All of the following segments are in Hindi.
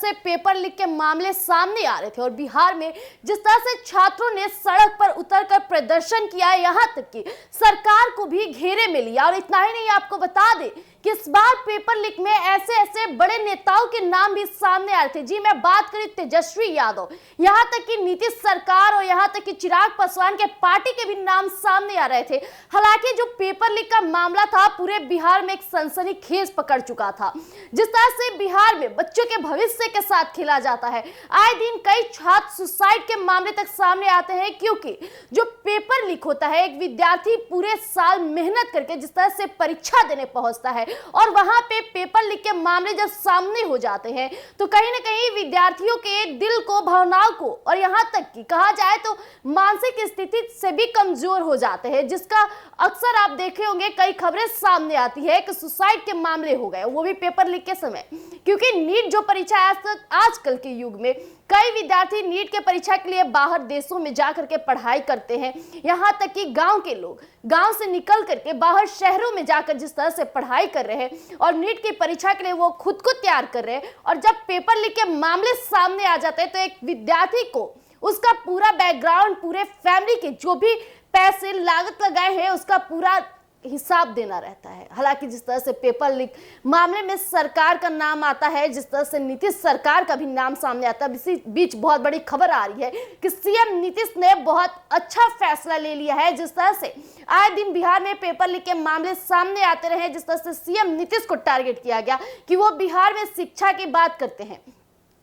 से पेपर लीक के मामले सामने आ रहे थे और बिहार में जिस तरह से छात्रों ने सड़क पर उतरकर प्रदर्शन किया, यहां तक कि सरकार को भी घेरे में लिया। और इतना ही नहीं, आपको बता दें कि इस बार पेपर लीक में ऐसे ऐसे बड़े नेताओं के नाम भी सामने आ रहे थे। जी, मैं बात करी तेजस्वी यादव, यहां तक कि नीतीश सरकार और यहां तक कि चिराग पासवान के पार्टी के भी नाम सामने आ रहे थे। हालांकि जो पेपर लीक का मामला था पूरे बिहार में एक सनसनीखेज पकड़ चुका था। जिस तरह से बिहार में बच्चों के भविष्य के साथ खेला जाता है, आए दिन कई छात्र सुसाइड के मामले तक सामने आते हैं, क्योंकि जो पेपर लीक होता है, एक विद्यार्थी पूरे साल मेहनत करके जिस तरह से परीक्षा देने पहुंचता है और वहां पे पेपर लीक के मामले जब सामने हो जाते हैं तो कहीं ना कहीं विद्यार्थियों के दिल को, भावनाओं को और यहां तक कि कहा जाए तो मानसिक स्थिति से भी कमजोर हो जाते हैं, जिसका अक्सर आप देखे होंगे कई खबरें सामने आती है कि सुसाइड के मामले हो गए, वो भी पेपर लीक के समय। क्योंकि नीट जो परीक्षा आजकल के युग में कई विद्यार्थी नीट के परीक्षा के लिए बाहर देशों में जाकर के पढ़ाई करते हैं, यहां तक कि गांव के लोग गांव से निकल करके बाहर शहरों में जाकर जिस तरह से पढ़ाई कर रहे हैं और नीट की परीक्षा के लिए वो खुद को तैयार कर रहे हैं, और जब पेपर लीक के मामले सामने आ जाते हैं तो एक विद्यार्थी को उसका पूरा बैकग्राउंड, पूरे फैमिली के जो भी पैसे लागत लगाए हैं उसका पूरा हिसाब देना रहता है। हालांकि जिस तरह से पेपर लीक मामले में सरकार का नाम आता है, जिस तरह से नीतीश सरकार का भी नाम सामने आता है, इसी बीच बहुत बड़ी खबर आ रही है कि सीएम नीतीश ने बहुत अच्छा फैसला ले लिया है। जिस तरह से आए दिन बिहार में पेपर लीक के मामले सामने आते रहे, जिस तरह से सीएम नीतीश को टारगेट किया गया कि वो बिहार में शिक्षा की बात करते हैं,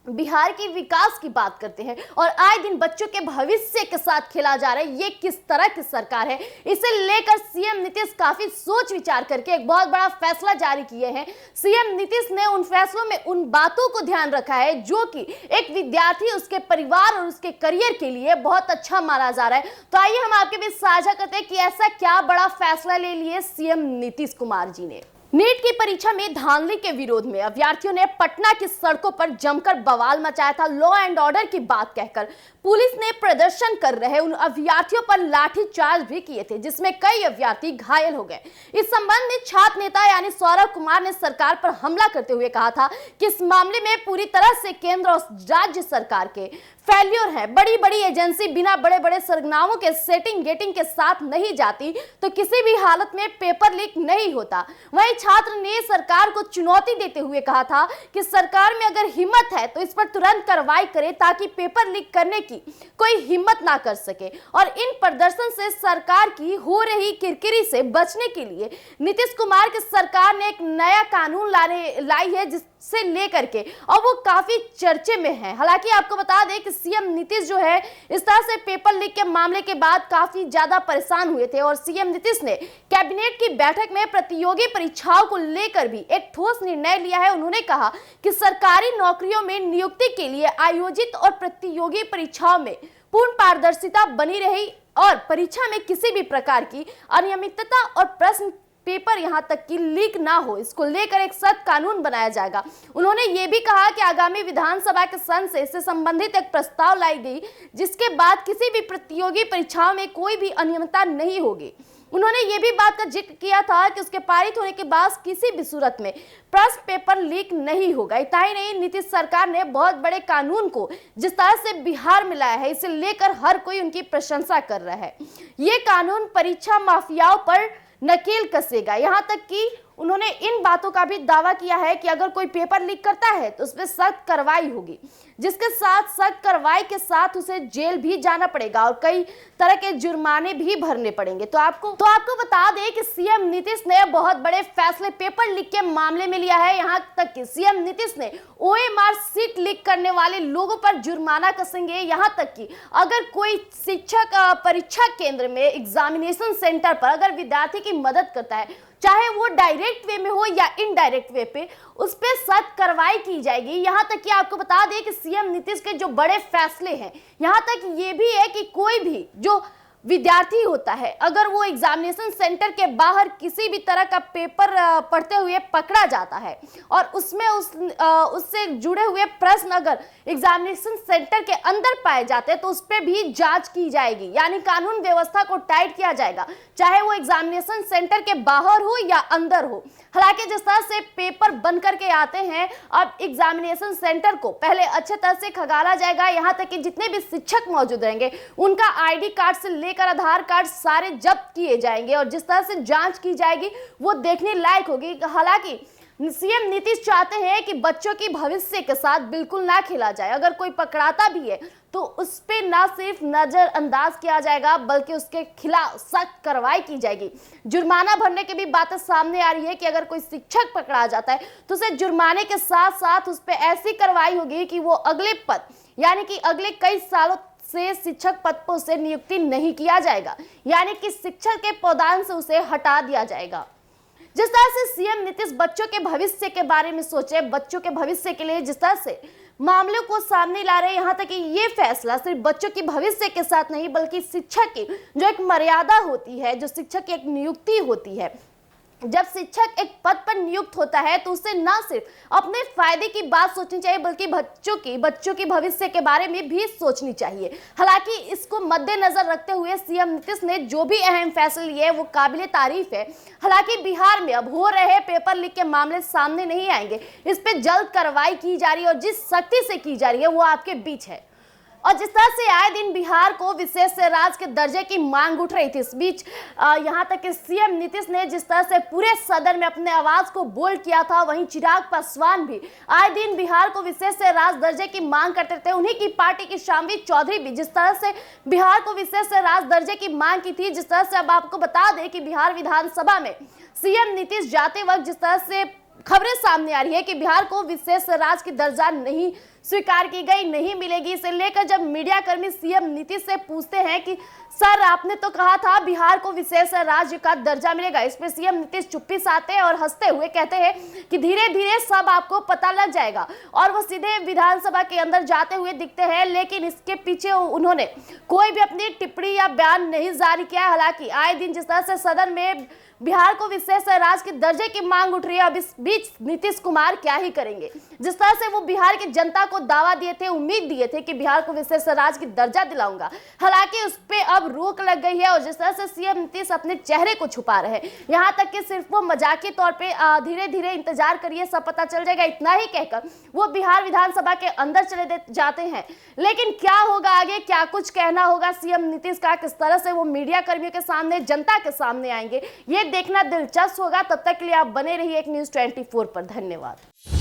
बिहार की विकास की बात करते हैं और आए दिन बच्चों के भविष्य के साथ खेला जा रहा है। ये किस तरह की सरकार है, इसे लेकर सीएम नीतीश काफी सोच विचार करके एक बहुत बड़ा फैसला जारी किए हैं। सीएम नीतीश ने उन फैसलों में उन बातों को ध्यान रखा है जो कि एक विद्यार्थी, उसके परिवार और उसके करियर के लिए बहुत अच्छा माना जा रहा है। तो आइए हम आपके बीच साझा करते हैं कि ऐसा क्या बड़ा फैसला ले लिए सीएम नीतीश कुमार जी ने। नीट की परीक्षा में धांधली के विरोध में अभ्यर्थियों ने पटना की सड़कों पर जमकर बवाल मचाया था। लॉ एंड ऑर्डर की बात कहकर पुलिस ने प्रदर्शन कर रहे उन अभ्यर्थियों पर लाठीचार्ज भी किए थे, जिसमें कई अभ्यर्थी घायल हो गए। इस संबंध में छात्र नेता यानी सौरभ कुमार ने सरकार पर हमला करते हुए कहा था कि इस मामले में पूरी तरह से केंद्र और राज्य सरकार के फेल्योर है। बड़ी बड़ी एजेंसी बिना बड़े बड़े सरगनामों के सेटिंग गेटिंग के साथ नहीं जाती तो किसी भी हालत में पेपर लीक नहीं होता। वहीं छात्र ने सरकार को चुनौती देते हुए कहा था कि सरकार में अगर हिम्मत है तो इस पर तुरंत कार्रवाई करे ताकि पेपर लीक करने की कोई हिम्मत ना कर सके। और इन प्रदर्शन से सरकार की हो रही किरकिरी से बचने के लिए नीतीश कुमार की सरकार ने एक नया कानून लाई है, जिससे लेकर के और वो काफी चर्चे में है। हालांकि आपको बता दें कि सीएम नीतीश जो है इस तरह से पेपर लीक के मामले के बाद काफी ज्यादा परेशान हुए थे और सीएम नीतीश ने कैबिनेट की बैठक में प्रतियोगी परीक्षाओं को लेकर भी एक ठोस निर्णय लिया है। उन्होंने कहा कि सरकारी नौकरियों में नियुक्ति के लिए आयोजित और प्रतियोगी परीक्षाओं में पूर्ण पारदर्शिता बनी रही और परीक्षा में किसी भी प्रकार की अनियमितता और प्रश्न पेपर यहां तक कि लीक ना हो, इसको लेकर एक सख्त कानून बनाया जाएगा। उन्होंने ये भी कहा कि आगामी विधानसभा के सत्र से इससे संबंधित एक प्रस्ताव लाई गई, जिसके बाद किसी भी प्रतियोगी परीक्षाओं में कोई भी अनियमितता नहीं होगी। उन्होंने ये भी बात का जिक्र किया था कि उसके पारित होने के बाद किसी भी सूरत में प्रश्न पेपर लीक नहीं होगा। इतना ही नहीं, नीतीश सरकार ने बहुत बड़े कानून को जिस तरह से बिहार में लाया है, इसे लेकर हर कोई उनकी प्रशंसा कर रहा है। ये कानून परीक्षा माफियाओं पर नकेल कसेगा। यहां तक कि उन्होंने इन बातों का भी दावा किया है कि अगर कोई पेपर लीक करता है तो उस पर सख्त कार्रवाई होगी, जिसके साथ सख्त कार्रवाई के साथ उसे जेल भी जाना पड़ेगा और कई तरह के जुर्माने भी भरने पड़ेंगे। तो आपको बता दें कि सीएम नीतीश ने बहुत बड़े फैसले पेपर लीक के मामले में लिया है। यहां तक कि सीएम नीतीश ने ओएमआर सीट लीक करने वाले लोगों पर जुर्माना कसेंगे। यहां तक कि अगर कोई शिक्षक परीक्षा केंद्र में एग्जामिनेशन सेंटर पर अगर विद्यार्थी की मदद करता है, चाहे वो डायरेक्ट वे में हो या इनडायरेक्ट वे पे, उस पर सख्त कार्रवाई की जाएगी। यहां तक कि आपको बता दें कि सीएम नीतीश के जो बड़े फैसले हैं, यहां तक ये भी है कि कोई भी जो विद्यार्थी होता है, अगर वो एग्जामिनेशन सेंटर के बाहर किसी भी तरह का पेपर पढ़ते हुए पकड़ा जाता है और उसमें उससे जुड़े हुए प्रश्न अगर एग्जामिनेशन सेंटर के अंदर पाए जाते हैं तो उस पर भी जांच की जाएगी, यानी कानून व्यवस्था को टाइट किया जाएगा, चाहे वो एग्जामिनेशन सेंटर के बाहर हो या अंदर हो। हालांकि जिस तरह से पेपर बन करके आते हैं, अब एग्जामिनेशन सेंटर को पहले अच्छे तरह से खंगाला जाएगा, यहाँ तक कि जितने भी शिक्षक मौजूद रहेंगे उनका आईडी कार्ड से लेकर आधार कार्ड सारे जब्त किए जाएंगे और जिस तरह से जांच की जाएगी वो देखने लायक होगी। हालांकि सीएम नीतीश चाहते हैं कि बच्चों की भविष्य के साथ बिल्कुल ना खेला जाए, अगर कोई पकड़ाता भी है तो उस पे ना सिर्फ नजरअंदाज किया जाएगा बल्कि उसके खिलाफ सख्त कार्रवाई की जाएगी। जुर्माना भरने की भी बातें सामने आ रही है कि अगर कोई शिक्षक पकड़ा जाता है तो उसे जुर्माने के साथ साथ उस पे ऐसी कार्रवाई होगी कि वो अगले पद यानी कि अगले कई सालों से शिक्षक पद पर उसे नियुक्ति नहीं किया जाएगा, यानी कि शिक्षक के पदान से उसे हटा दिया जाएगा। जिस तरह से सीएम नीतीश बच्चों के भविष्य के बारे में सोचे, बच्चों के भविष्य के लिए जिस तरह से मामलों को सामने ला रहे हैं, यहाँ तक कि ये फैसला सिर्फ बच्चों की भविष्य के साथ नहीं बल्कि शिक्षक की जो एक मर्यादा होती है, जो शिक्षक की एक नियुक्ति होती है, जब शिक्षक एक पद पर नियुक्त होता है तो उसे ना सिर्फ अपने फायदे की बात सोचनी चाहिए बल्कि बच्चों की भविष्य के बारे में भी सोचनी चाहिए। हालांकि इसको मद्देनजर रखते हुए सीएम नीतीश ने जो भी अहम फैसले लिए वो काबिले तारीफ है। हालांकि बिहार में अब हो रहे पेपर लीक के मामले सामने नहीं आएंगे, इस पे जल्द कार्रवाई की जा रही है और जिस सख्ती से की जा रही है वो आपके बीच है। और जिस तरह से आए दिन बिहार को विशेष राज्य के दर्जे की मांग उठ रही थी, इस बीच यहाँ तक कि सीएम नीतीश ने जिस तरह से पूरे सदन में अपने आवाज को बोल्ड किया था, वहीं चिराग पासवान भी आए दिन बिहार को विशेष राज्य दर्जे की मांग करते थे। उन्हीं की पार्टी की शामवी चौधरी भी जिस तरह से बिहार को विशेष राज्य दर्जे की मांग की थी, जिस तरह से अब आपको बता दें कि बिहार विधानसभा में सीएम नीतीश जाते वक्त जिस तरह से खबरें सामने आ रही है कि बिहार को विशेष राज्य की दर्जा नहीं स्वीकार की गई, नहीं मिलेगी। इसे लेकर जब मीडिया कर्मी सीएम नीतीश से पूछते हैं कि सर आपने तो कहा था बिहार को विशेष राज्य का दर्जा मिलेगा, इस पे सीएम नीतीश चुप्पी साधते और हंसते हुए कहते हैं कि धीरे धीरे सब आपको पता लग जाएगा, और वो सीधे विधानसभा के अंदर जाते हुए दिखते हैं। लेकिन इसके पीछे उन्होंने कोई भी अपनी टिप्पणी या बयान नहीं जारी किया। हालांकि आए दिन जिस तरह से सदन में बिहार को विशेष राज्य के दर्जे की मांग उठ रही है, अब इस बीच नीतीश कुमार क्या ही करेंगे। जिस तरह से वो बिहार की जनता को दावा दिए थे, उम्मीद दिए थे कि बिहार को विशेष राज्य की दर्जा दिलाऊंगा, हालांकि उस पे अब रोक लग गई है और जिस तरह से सीएम नीतीश अपने चेहरे को छुपा रहे हैं, यहाँ तक कि सिर्फ वो मजाकी तौर पे धीरे धीरे इंतजार करिए सब पता चल जाएगा, इतना ही कहकर वो बिहार विधानसभा के अंदर चले जाते हैं। लेकिन क्या होगा आगे, क्या कुछ कहना होगा सीएम नीतीश का, किस तरह से वो मीडिया कर्मियों के सामने, जनता के सामने आएंगे, ये देखना दिलचस्प होगा। तब तक के लिए आप बने रहिए एक न्यूज़ 24 पर। धन्यवाद।